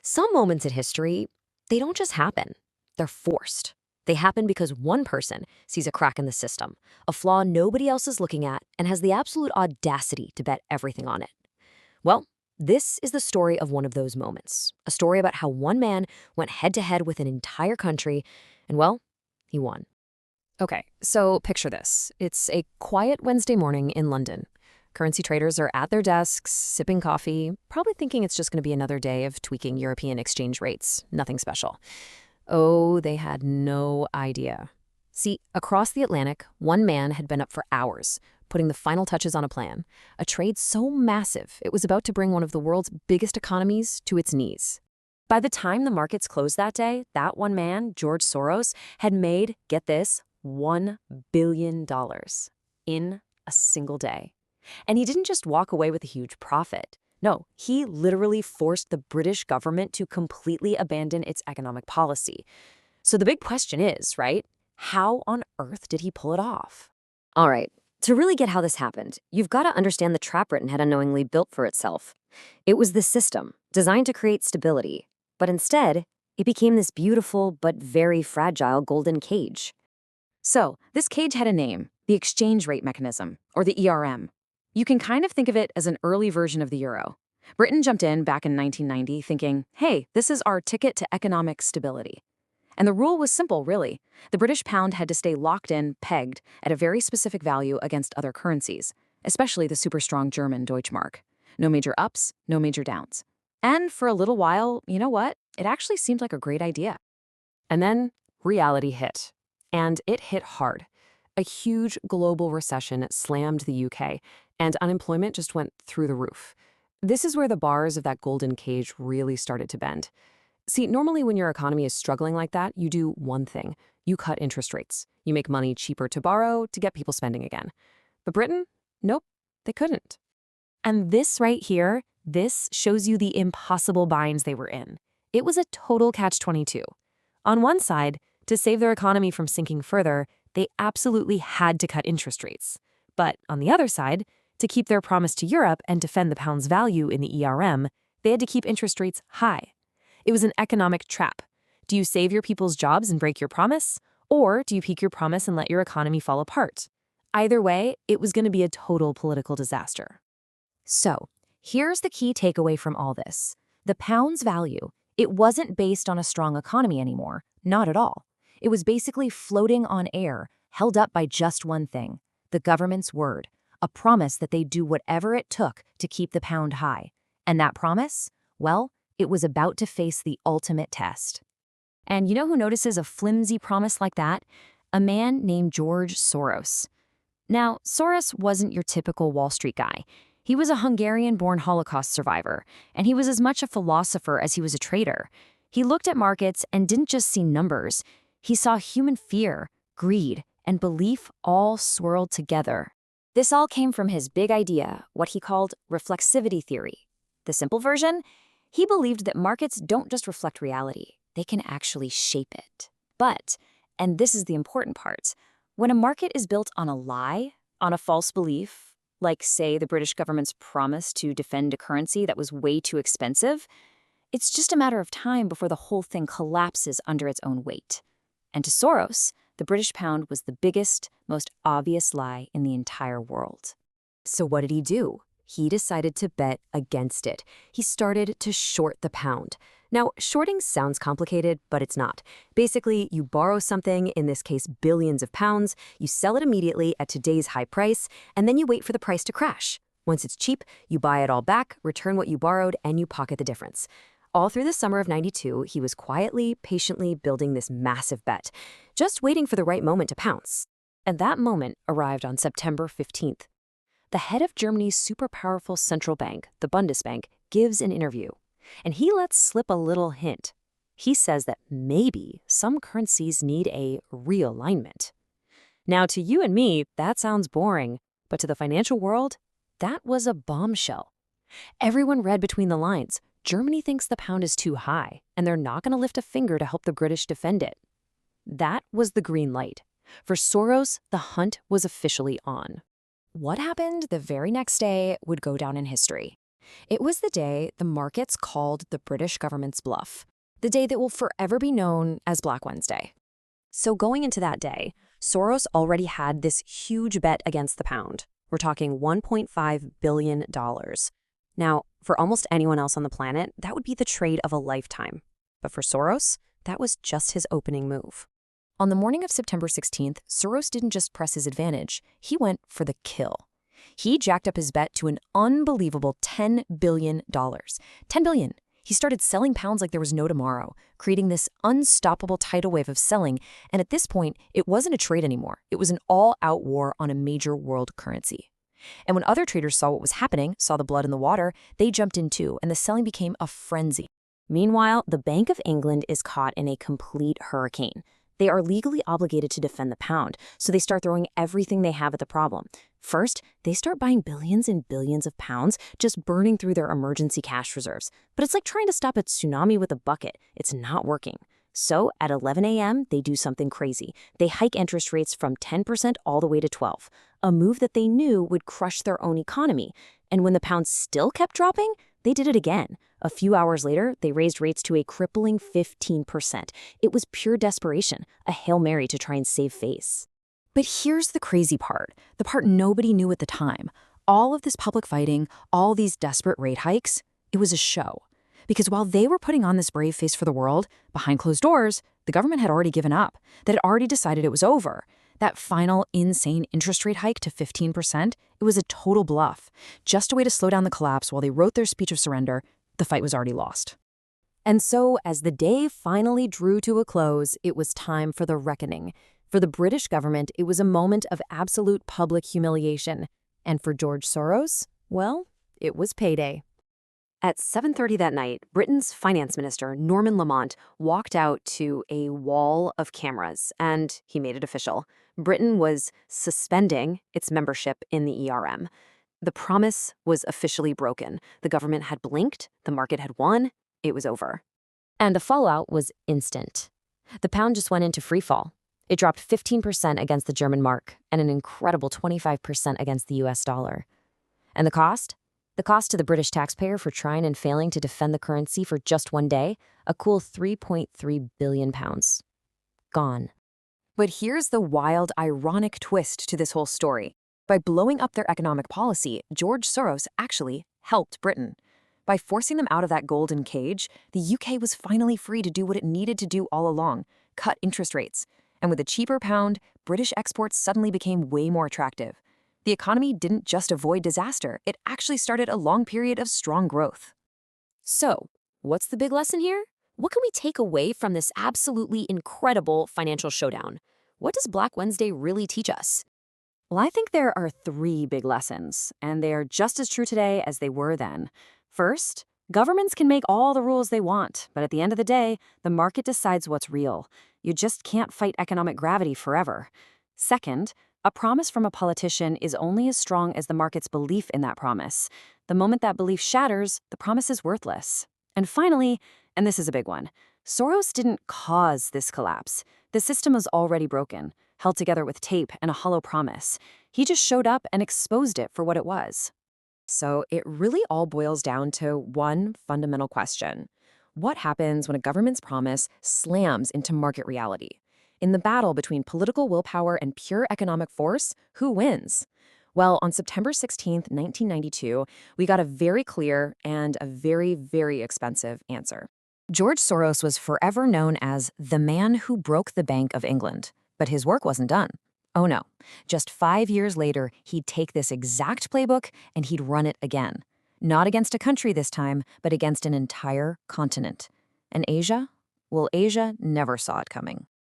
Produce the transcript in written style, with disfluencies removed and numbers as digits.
Some moments in history, they don't just happen, they're forced. They happen because one person sees a crack in the system, a flaw nobody else is looking at, and has the absolute audacity to bet everything on it. Well, this is the story of one of those moments, a story about how one man went head to head with an entire country, and well, he won. Okay, so picture this. It's a quiet Wednesday morning in London. Currency traders are at their desks, sipping coffee, probably thinking it's just going to be another day of tweaking European exchange rates. Nothing special. Oh, they had no idea. See, across the Atlantic, one man had been up for hours, putting the final touches on a plan, a trade so massive it was about to bring one of the world's biggest economies to its knees. By the time the markets closed that day, that one man, George Soros, had made, get this, $1 billion in a single day. And he didn't just walk away with a huge profit. No, he literally forced the British government to completely abandon its economic policy. So the big question is, right, how on earth did he pull it off? All right, to really get how this happened, you've got to understand the trap Britain had unknowingly built for itself. It was the system, designed to create stability. But instead, it became this beautiful but very fragile golden cage. So, this cage had a name, the exchange rate mechanism, or the ERM. You can kind of think of it as an early version of the euro. Britain jumped in back in 1990 thinking, hey, this is our ticket to economic stability. And the rule was simple, really. The British pound had to stay locked in, pegged, at a very specific value against other currencies, especially the super strong German Deutschmark. No major ups, no major downs. And for a little while, you know what? It actually seemed like a great idea. And then reality hit. And it hit hard. A huge global recession slammed the UK, and unemployment just went through the roof. This is where the bars of that golden cage really started to bend. See, normally when your economy is struggling like that, you do one thing. You cut interest rates. You make money cheaper to borrow to get people spending again. But Britain? Nope, they couldn't. And this right here, this shows you the impossible binds they were in. It was a total catch-22. On one side, to save their economy from sinking further, they absolutely had to cut interest rates. But on the other side, to keep their promise to Europe and defend the pound's value in the ERM, they had to keep interest rates high. It was an economic trap. Do you save your people's jobs and break your promise? Or do you peak your promise and let your economy fall apart? Either way, it was going to be a total political disaster. So, here's the key takeaway from all this. The pound's value, it wasn't based on a strong economy anymore, not at all. It was basically floating on air, held up by just one thing, the government's word, a promise that they'd do whatever it took to keep the pound high. And that promise? Well, it was about to face the ultimate test. And you know who notices a flimsy promise like that? A man named George Soros. Now, Soros wasn't your typical Wall Street guy. He was a Hungarian-born Holocaust survivor, and he was as much a philosopher as he was a trader. He looked at markets and didn't just see numbers. He saw human fear, greed, and belief all swirled together. This all came from his big idea, what he called reflexivity theory. The simple version? He believed that markets don't just reflect reality, they can actually shape it. But, and this is the important part, when a market is built on a lie, on a false belief, like, say, the British government's promise to defend a currency that was way too expensive, it's just a matter of time before the whole thing collapses under its own weight. And to Soros, the British pound was the biggest, most obvious lie in the entire world. So what did he do? He decided to bet against it. He started to short the pound. Now, shorting sounds complicated, but it's not. Basically, you borrow something, in this case billions of pounds, you sell it immediately at today's high price, and then you wait for the price to crash. Once it's cheap, you buy it all back, return what you borrowed, and you pocket the difference. All through the summer of '92, he was quietly, patiently building this massive bet, just waiting for the right moment to pounce. And that moment arrived on September 15th. The head of Germany's super powerful central bank, the Bundesbank, gives an interview. And he lets slip a little hint. He says that maybe some currencies need a realignment. Now, to you and me, that sounds boring. But to the financial world, that was a bombshell. Everyone read between the lines. Germany thinks the pound is too high, and they're not going to lift a finger to help the British defend it. That was the green light. For Soros, the hunt was officially on. What happened the very next day would go down in history. It was the day the markets called the British government's bluff, the day that will forever be known as Black Wednesday. So going into that day, Soros already had this huge bet against the pound. We're talking $1.5 billion. Now, for almost anyone else on the planet, that would be the trade of a lifetime. But for Soros, that was just his opening move. On the morning of September 16th, Soros didn't just press his advantage, he went for the kill. He jacked up his bet to an unbelievable $10 billion. $10 billion. He started selling pounds like there was no tomorrow, creating this unstoppable tidal wave of selling, and at this point, it wasn't a trade anymore. It was an all-out war on a major world currency. And when other traders saw what was happening, saw the blood in the water, they jumped in too, and the selling became a frenzy. Meanwhile, the Bank of England is caught in a complete hurricane. They are legally obligated to defend the pound, so they start throwing everything they have at the problem. First, they start buying billions and billions of pounds, just burning through their emergency cash reserves. But it's like trying to stop a tsunami with a bucket. It's not working. So at 11 a.m., they do something crazy. They hike interest rates from 10% all the way to 12%, a move that they knew would crush their own economy. And when the pound still kept dropping, they did it again. A few hours later, they raised rates to a crippling 15%. It was pure desperation, a Hail Mary to try and save face. But here's the crazy part, the part nobody knew at the time. All of this public fighting, all these desperate rate hikes, it was a show. Because while they were putting on this brave face for the world, behind closed doors, the government had already given up. That had already decided it was over. That final insane interest rate hike to 15%, it was a total bluff. Just a way to slow down the collapse while they wrote their speech of surrender. The fight was already lost. And so, as the day finally drew to a close, it was time for the reckoning. For the British government, it was a moment of absolute public humiliation. And for George Soros, well, it was payday. At 7:30 that night, Britain's finance minister, Norman Lamont, walked out to a wall of cameras, and he made it official. Britain was suspending its membership in the ERM. The promise was officially broken. The government had blinked, the market had won, it was over. And the fallout was instant. The pound just went into free fall. It dropped 15% against the German mark and an incredible 25% against the US dollar. And the cost? The cost to the British taxpayer for trying and failing to defend the currency for just one day? A cool £3.3 billion. Gone. But here's the wild, ironic twist to this whole story. By blowing up their economic policy, George Soros actually helped Britain. By forcing them out of that golden cage, the UK was finally free to do what it needed to do all along, cut interest rates. And with a cheaper pound, British exports suddenly became way more attractive. The economy didn't just avoid disaster, it actually started a long period of strong growth. So, what's the big lesson here? What can we take away from this absolutely incredible financial showdown? What does Black Wednesday really teach us? Well, I think there are 3 big lessons, and they are just as true today as they were then. First, governments can make all the rules they want, but at the end of the day, the market decides what's real. You just can't fight economic gravity forever. Second, a promise from a politician is only as strong as the market's belief in that promise. The moment that belief shatters, the promise is worthless. And finally, and this is a big one, Soros didn't cause this collapse. The system was already broken, held together with tape and a hollow promise. He just showed up and exposed it for what it was. So it really all boils down to one fundamental question. What happens when a government's promise slams into market reality? In the battle between political willpower and pure economic force, who wins? Well, on September 16th, 1992, we got a very clear and a very, very expensive answer. George Soros was forever known as the man who broke the Bank of England. But his work wasn't done. Oh no. Just 5 years later, he'd take this exact playbook and he'd run it again. Not against a country this time, but against an entire continent. And Asia? Well, Asia never saw it coming.